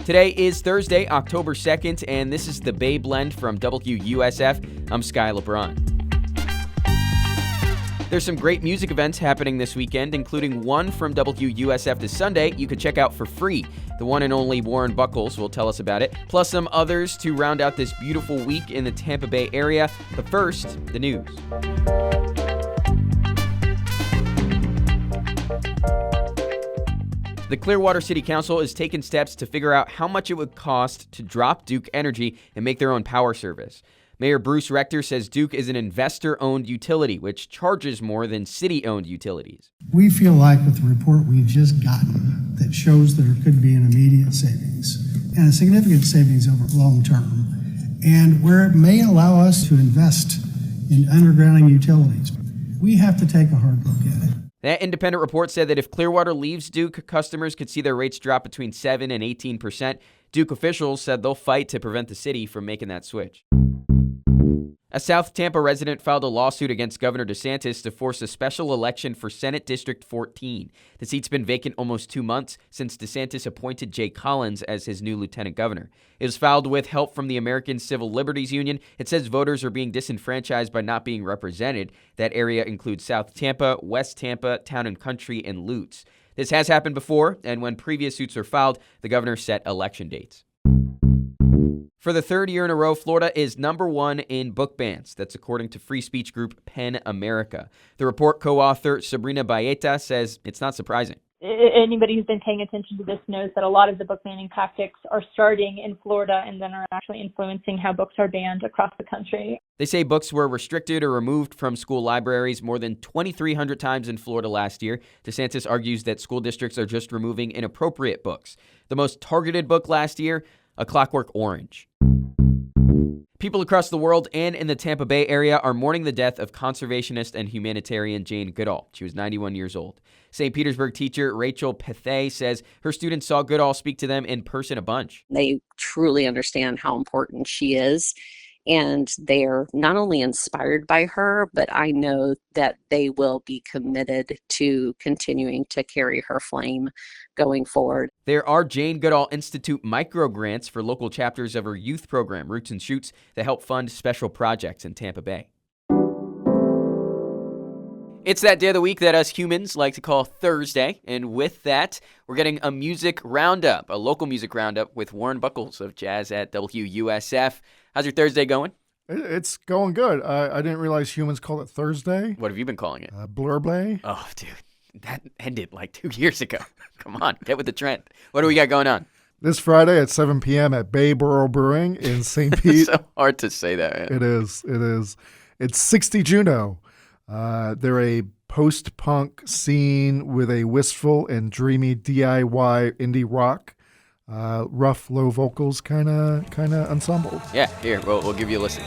Today is Thursday, October 2nd, and this is the Bay Blend from WUSF. I'm Sky LeBron. There's some great music events happening this weekend, including one from WUSF this Sunday you can check out for free. The one and only Warren Buchholz will tell us about it, plus some others to round out this beautiful week in the Tampa Bay area. But first, the news. The Clearwater City Council has taken steps to figure out how much it would cost to drop Duke Energy and make their own power service. Mayor Bruce Rector says Duke is an investor-owned utility, which charges more than city-owned utilities. We feel like with the report we've just gotten that shows there could be an immediate savings and a significant savings over long term, and where it may allow us to invest in undergrounding utilities, we have to take a hard look at it. That independent report said that if Clearwater leaves Duke, customers could see their rates drop between 7 and 18%. Duke officials said they'll fight to prevent the city from making that switch. A South Tampa resident filed a lawsuit against Governor DeSantis to force a special election for Senate District 14. The seat's been vacant almost 2 months since DeSantis appointed Jay Collins as his new lieutenant governor. It was filed with help from the American Civil Liberties Union. It says voters are being disenfranchised by not being represented. That area includes South Tampa, West Tampa, Town and Country, and Lutz. This has happened before, and when previous suits are filed, the governor set election dates. For the third year in a row, Florida is number one in book bans. That's according to free speech group PEN America. The report co-author Sabrina Baeta says it's not surprising. Anybody who's been paying attention to this knows that a lot of the book banning tactics are starting in Florida and then are actually influencing how books are banned across the country. They say books were restricted or removed from school libraries more than 2,300 times in Florida last year. DeSantis argues that school districts are just removing inappropriate books. The most targeted book last year, A Clockwork Orange. People across the world and in the Tampa Bay area are mourning the death of conservationist and humanitarian Jane Goodall. She was 91 years old. St. Petersburg teacher Rachel Pethay says her students saw Goodall speak to them in person a bunch. They truly understand how important she is, and they're not only inspired by her, but I know that they will be committed to continuing to carry her flame going forward. There are Jane Goodall Institute micro grants for local chapters of her youth program, Roots and Shoots, that help fund special projects in Tampa Bay. It's that day of the week that us humans like to call Thursday, and with that, we're getting a music roundup, a local music roundup with Warren Buchholz of Jazz at WUSF. How's your Thursday going? It's going good. I didn't realize humans call it Thursday. What have you been calling it? Blurblay. Oh, dude, that ended like 2 years ago. Come on, get with the trend. What do we got going on? This Friday at 7 p.m. at Bay Borough Brewing in St. Pete. It's so hard to say that, man. It is. It's 60 Juno. They're a post-punk scene with a wistful and dreamy DIY indie rock. Rough, low vocals, kind of ensemble. Yeah, here, we'll give you a listen.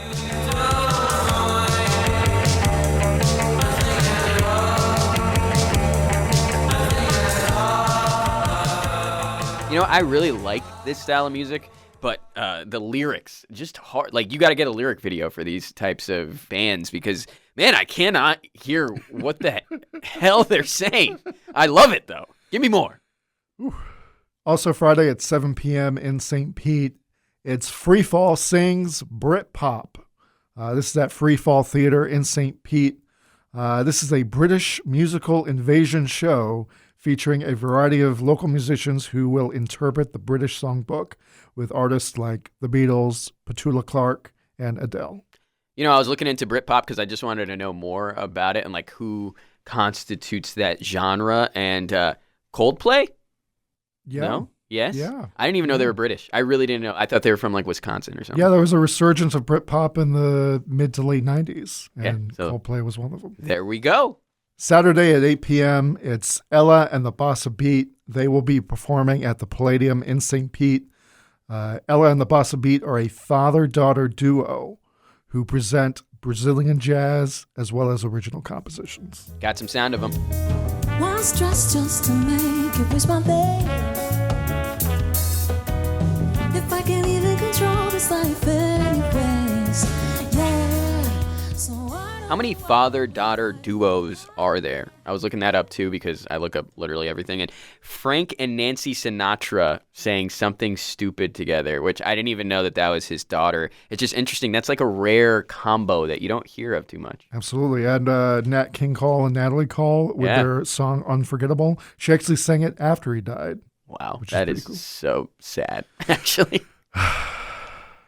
You know, I really like this style of music, but the lyrics, just hard. Like, you got to get a lyric video for these types of bands because, man, I cannot hear what the hell they're saying. I love it, though. Give me more. Ooh. Also Friday at 7 p.m. in St. Pete, it's Freefall Sings Britpop. This is at Freefall Theater in St. Pete. This is a British musical invasion show featuring a variety of local musicians who will interpret the British songbook with artists like the Beatles, Petula Clark, and Adele. You know, I was looking into Britpop because I just wanted to know more about it and like who constitutes that genre. And Coldplay? Yeah. No? Yes? Yeah. I didn't even know they were British. I really didn't know. I thought they were from like Wisconsin or something. Yeah, there was a resurgence of Britpop in the mid to late 90s, and so Coldplay was one of them. There we go. Saturday at 8 p.m., it's Ella and the Bossa Beat. They will be performing at the Palladium in St. Pete. Ella and the Bossa Beat are a father-daughter duo who present Brazilian jazz as well as original compositions. Got some sound of them. Once dressed just to make it was my babe. If I can't even control this life anyways, yeah. So I How many father-daughter duos are there? I was looking that up too because I look up literally everything. And Frank and Nancy Sinatra sang Something Stupid together, which I didn't even know that was his daughter. It's just interesting. That's like a rare combo that you don't hear of too much. Absolutely. And Nat King Cole and Natalie Cole with their song Unforgettable. She actually sang it after he died. Wow, that is cool. So sad, actually.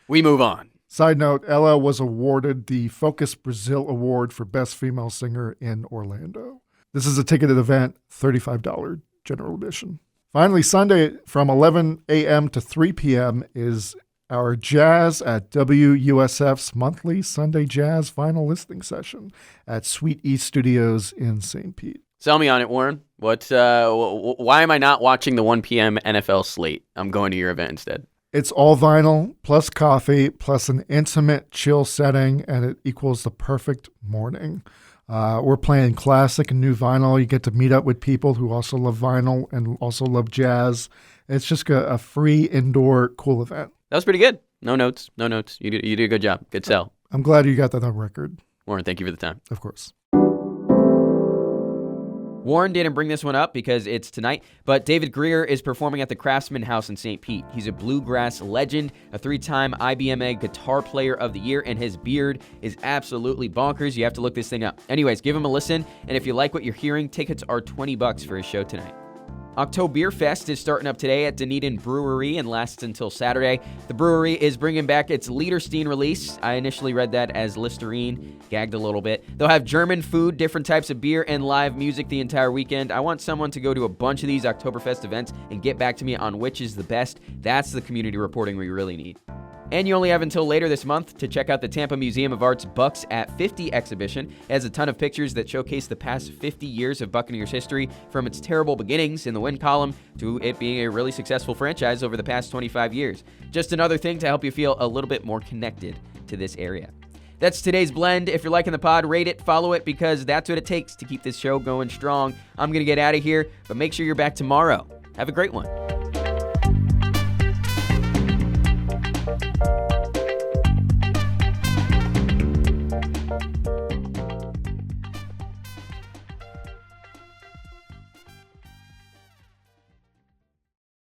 We move on. Side note, Ella was awarded the Focus Brazil Award for Best Female Singer in Orlando. This is a ticketed event, $35 general admission. Finally, Sunday from 11 a.m. to 3 p.m. is our Jazz at WUSF's monthly Sunday Jazz final listening session at Sweet East Studios in St. Pete. Sell me on it, Warren. Why am I not watching the 1 p.m. NFL slate? I'm going to your event instead. It's all vinyl, plus coffee, plus an intimate, chill setting, and it equals the perfect morning. We're playing classic and new vinyl. You get to meet up with people who also love vinyl and also love jazz. It's just a free, indoor, cool event. That was pretty good. No notes. You did a good job. Good sell. I'm glad you got that on record. Warren, thank you for the time. Of course. Warren didn't bring this one up because it's tonight, but David Greer is performing at the Craftsman House in St. Pete. He's a bluegrass legend, a 3-time IBMA Guitar Player of the Year, and his beard is absolutely bonkers. You have to look this thing up. Anyways, give him a listen, and if you like what you're hearing, tickets are $20 for his show tonight. Oktoberfest is starting up today at Dunedin Brewery and lasts until Saturday. The brewery is bringing back its Liederstein release. I initially read that as Listerine, gagged a little bit. They'll have German food, different types of beer, and live music the entire weekend. I want someone to go to a bunch of these Oktoberfest events and get back to me on which is the best. That's the community reporting we really need. And you only have until later this month to check out the Tampa Museum of Art's Bucks at 50 exhibition. It has a ton of pictures that showcase the past 50 years of Buccaneers history, from its terrible beginnings in the win column to it being a really successful franchise over the past 25 years. Just another thing to help you feel a little bit more connected to this area. That's today's blend. If you're liking the pod, rate it, follow it, because that's what it takes to keep this show going strong. I'm going to get out of here, but make sure you're back tomorrow. Have a great one.